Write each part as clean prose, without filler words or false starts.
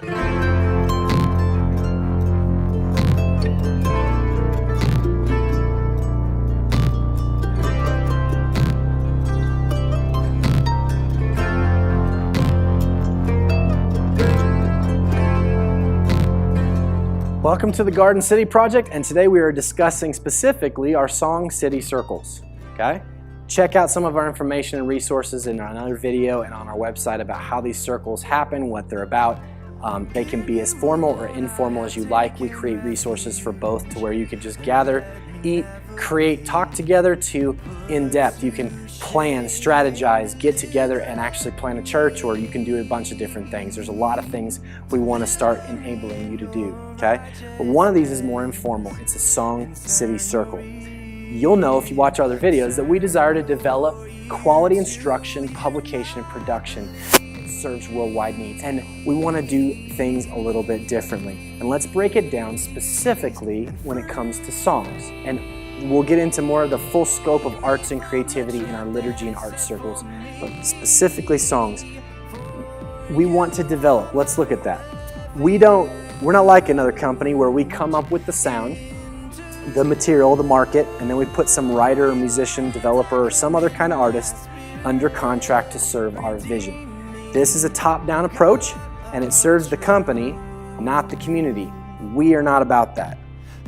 Welcome to the Garden City Project, and today we are discussing specifically our Song City Circles, okay? Check out some of our information and resources in another video and on our website about how these circles happen, what they're about. They can be as formal or informal as you like. We create resources for both, to where you can just gather, eat, create, talk together, to in-depth. You can plan, strategize, get together and actually plan a church, or you can do a bunch of different things. There's a lot of things we want to start enabling you to do, okay? But one of these is more informal. It's a Song City Circle. You'll know if you watch our other videos that we desire to develop quality instruction, publication, and production that serves worldwide needs. And we want to do things a little bit differently. And let's break it down specifically when it comes to songs. And we'll get into more of the full scope of arts and creativity in our liturgy and art circles, but specifically songs. We want to develop. Let's look at that. We're not like another company where we come up with the sound, the material, the market, and then we put some writer or musician, developer, or some other kind of artist under contract to serve our vision. This is a top-down approach, and it serves the company, not the community. We are not about that.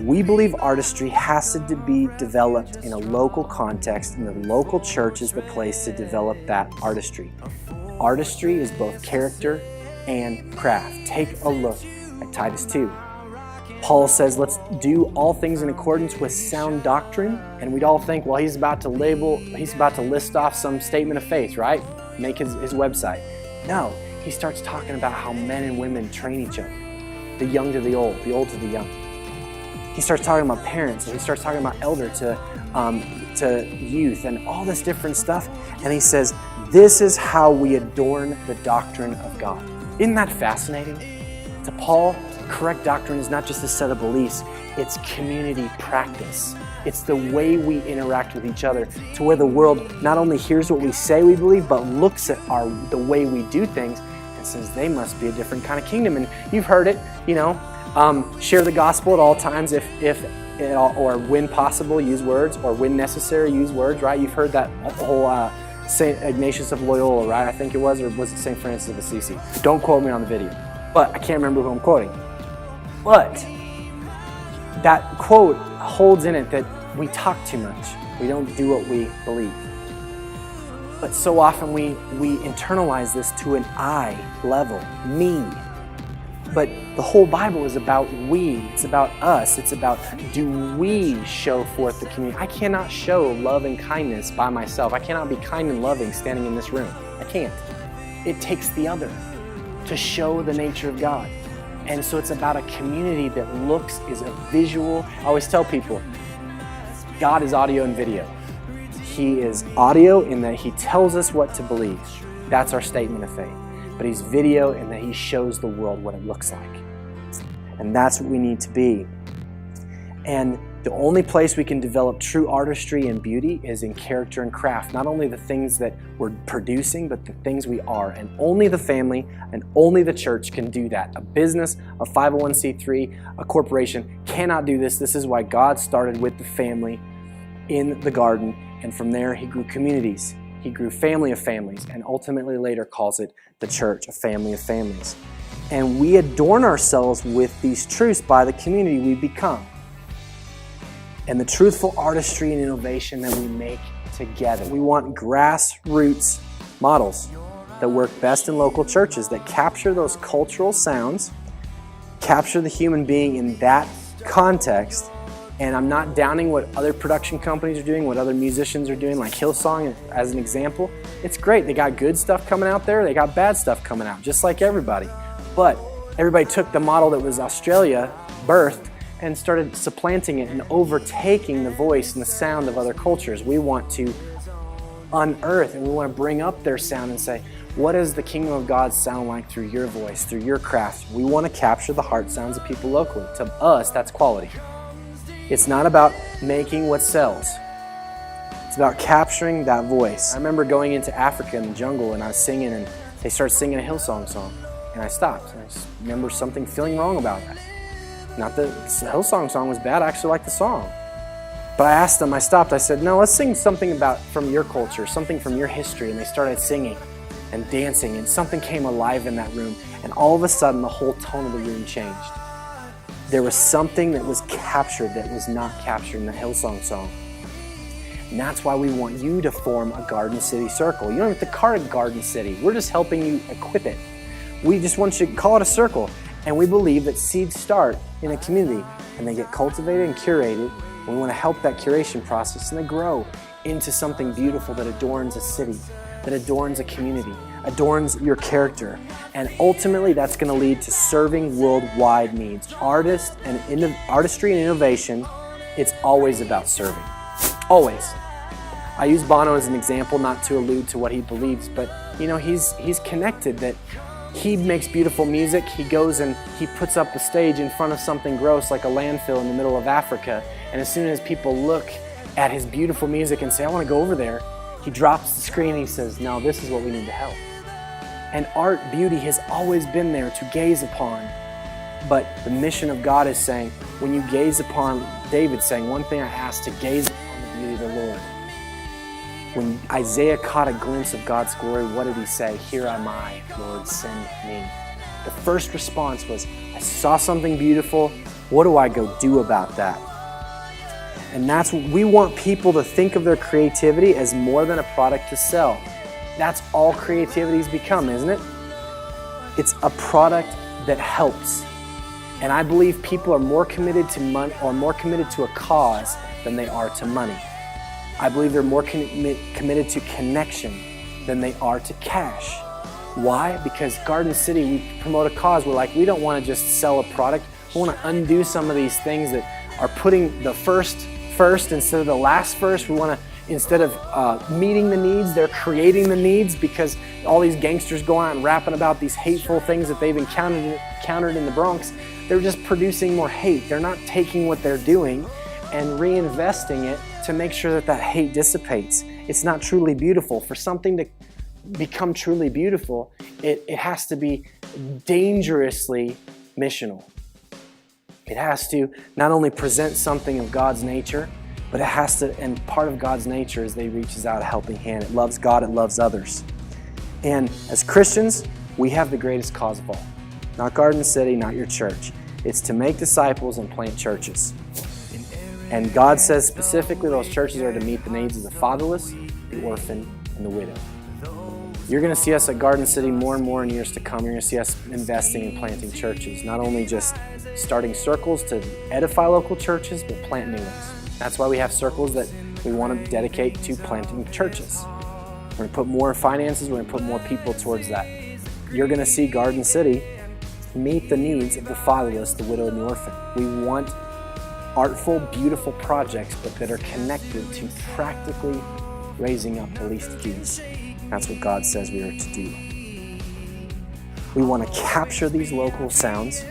We believe artistry has to be developed in a local context, and the local church is the place to develop that artistry. Artistry is both character and craft. Take a look at Titus 2. Paul says, let's do all things in accordance with sound doctrine, and we'd all think, well, he's about to list off some statement of faith, right? Make his website. No, he starts talking about how men and women train each other, the young to the old to the young. He starts talking about parents, and he starts talking about elder to youth and all this different stuff. And he says, this is how we adorn the doctrine of God. Isn't that fascinating? To Paul, correct doctrine is not just a set of beliefs, it's community practice. It's the way we interact with each other, to where the world not only hears what we say we believe, but looks at the way we do things and says they must be a different kind of kingdom. And you've heard it, share the gospel at all times, or when possible, use words, or when necessary, use words, right? You've heard that whole St. Ignatius of Loyola, right? I think it was, or was it St. Francis of Assisi? Don't quote me on the video, but I can't remember who I'm quoting. But that quote holds in it that we talk too much. We don't do what we believe. But so often we internalize this to an I level, me. But the whole Bible is about we. It's about us. It's about, do we show forth the community? I cannot show love and kindness by myself. I cannot be kind and loving standing in this room. I can't. It takes the other to show the nature of God. And so it's about a community that is a visual. I always tell people, God is audio and video. He is audio in that He tells us what to believe. That's our statement of faith. But He's video in that He shows the world what it looks like. And that's what we need to be. And the only place we can develop true artistry and beauty is in character and craft. Not only the things that we're producing, but the things we are. And only the family and only the church can do that. A business, a 501c3, a corporation cannot do this. This is why God started with the family in the garden. And from there, He grew communities. He grew family of families, and ultimately later calls it the church, a family of families. And we adorn ourselves with these truths by the community we become, and the truthful artistry and innovation that we make together. We want grassroots models that work best in local churches, that capture those cultural sounds, capture the human being in that context. And I'm not downing what other production companies are doing, what other musicians are doing, like Hillsong as an example. It's great. They got good stuff coming out there. They got bad stuff coming out, just like everybody. But everybody took the model that was Australia birthed and started supplanting it and overtaking the voice and the sound of other cultures. We want to unearth and we want to bring up their sound and say, what does the kingdom of God sound like through your voice, through your craft? We want to capture the heart sounds of people locally. To us, that's quality. It's not about making what sells. It's about capturing that voice. I remember going into Africa in the jungle and I was singing, and they started singing a Hillsong song. And And I stopped. And I just remember something feeling wrong about that. Not that the Hillsong song was bad. I actually liked the song. But I asked them, I stopped, I said, no, let's sing something from your culture, something from your history. And they started singing and dancing, and something came alive in that room. And all of a sudden, the whole tone of the room changed. There was something that was captured that was not captured in the Hillsong song. And that's why we want you to form a Garden City circle. You don't have to call it Garden City. We're just helping you equip it. We just want you to call it a circle. And we believe that seeds start in a community and they get cultivated and curated. And we want to help that curation process, and they grow into something beautiful that adorns a city, that adorns a community, adorns your character. And ultimately, that's going to lead to serving worldwide needs. Artistry and innovation, it's always about serving. Always. I use Bono as an example, not to allude to what he believes, but he's connected that he makes beautiful music. He goes and he puts up a stage in front of something gross like a landfill in the middle of Africa. And as soon as people look at his beautiful music and say, I want to go over there, he drops the screen and he says, no, this is what we need to help. And art, beauty has always been there to gaze upon. But the mission of God is saying, when you gaze upon, David's saying, one thing I ask, to gaze upon the beauty of the Lord. When Isaiah caught a glimpse of God's glory, what did he say? Here am I, Lord, send me. The first response was, I saw something beautiful. What do I go do about that? And that's what we want people to think of their creativity as more than a product to sell. That's all creativity's become, isn't it? It's a product that helps. And I believe people are more committed to money or more committed to a cause than they are to money. I believe they're more committed to connection than they are to cash. Why? Because Garden City, we promote a cause. We're like, we don't want to just sell a product. We want to undo some of these things that are putting the first instead of the last first. We want to, instead of meeting the needs, they're creating the needs, because all these gangsters go out and rapping about these hateful things that they've encountered in the Bronx. They're just producing more hate. They're not taking what they're doing and reinvesting it to make sure that hate dissipates. It's not truly beautiful. For something to become truly beautiful, it has to be dangerously missional. It has to not only present something of God's nature, but it has to, and part of God's nature is that He reaches out a helping hand. It loves God, it loves others. And as Christians, we have the greatest cause of all. Not Garden City, not your church. It's to make disciples and plant churches. And God says specifically those churches are to meet the needs of the fatherless, the orphan, and the widow. You're going to see us at Garden City more and more in years to come. You're going to see us investing in planting churches, not only just starting circles to edify local churches, but plant new ones. That's why we have circles that we want to dedicate to planting churches. We're going to put more finances, we're going to put more people towards that. You're going to see Garden City meet the needs of the fatherless, the widow, and the orphan. We want artful, beautiful projects, but that are connected to practically raising up the least of these. That's what God says we are to do. We want to capture these local sounds.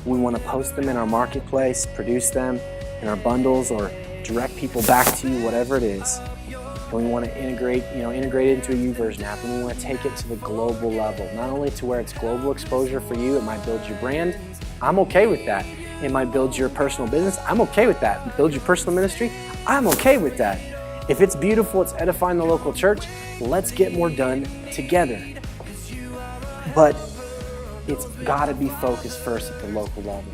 We want to post them in our marketplace, produce them in our bundles, or direct people back to you, whatever it is. And we want to integrate it into a YouVersion app, and we want to take it to the global level. Not only to where it's global exposure for you, it might build your brand. I'm okay with that. It might build your personal business. I'm okay with that. Build your personal ministry. I'm okay with that. If it's beautiful, it's edifying the local church, let's get more done together. But it's got to be focused first at the local level.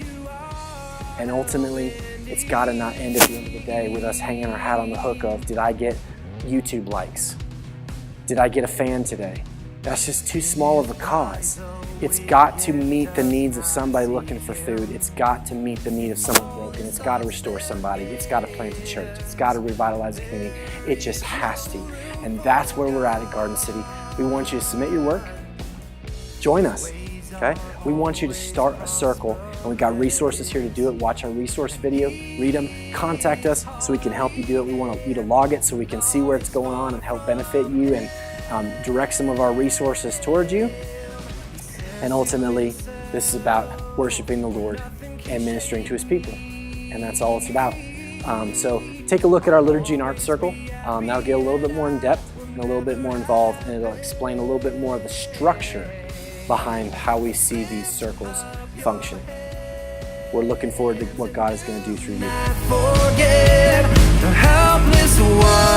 And ultimately, it's got to not end at the end of the day with us hanging our hat on the hook of, did I get YouTube likes? Did I get a fan today? That's just too small of a cause. It's got to meet the needs of somebody looking for food. It's got to meet the need of someone broken. It's got to restore somebody. It's got to plant a church. It's got to revitalize a community. It just has to. And that's where we're at Garden City. We want you to submit your work. Join us. Okay? We want you to start a circle, and we've got resources here to do it. Watch our resource video, read them, contact us so we can help you do it. We want you to log it so we can see where it's going on and help benefit you and direct some of our resources towards you. And ultimately, this is about worshiping the Lord and ministering to His people. And that's all it's about. So take a look at our liturgy and art circle. That'll get a little bit more in depth and a little bit more involved, and it'll explain a little bit more of the structure behind how we see these circles functioning. We're looking forward to what God is going to do through you. Forget the helpless one.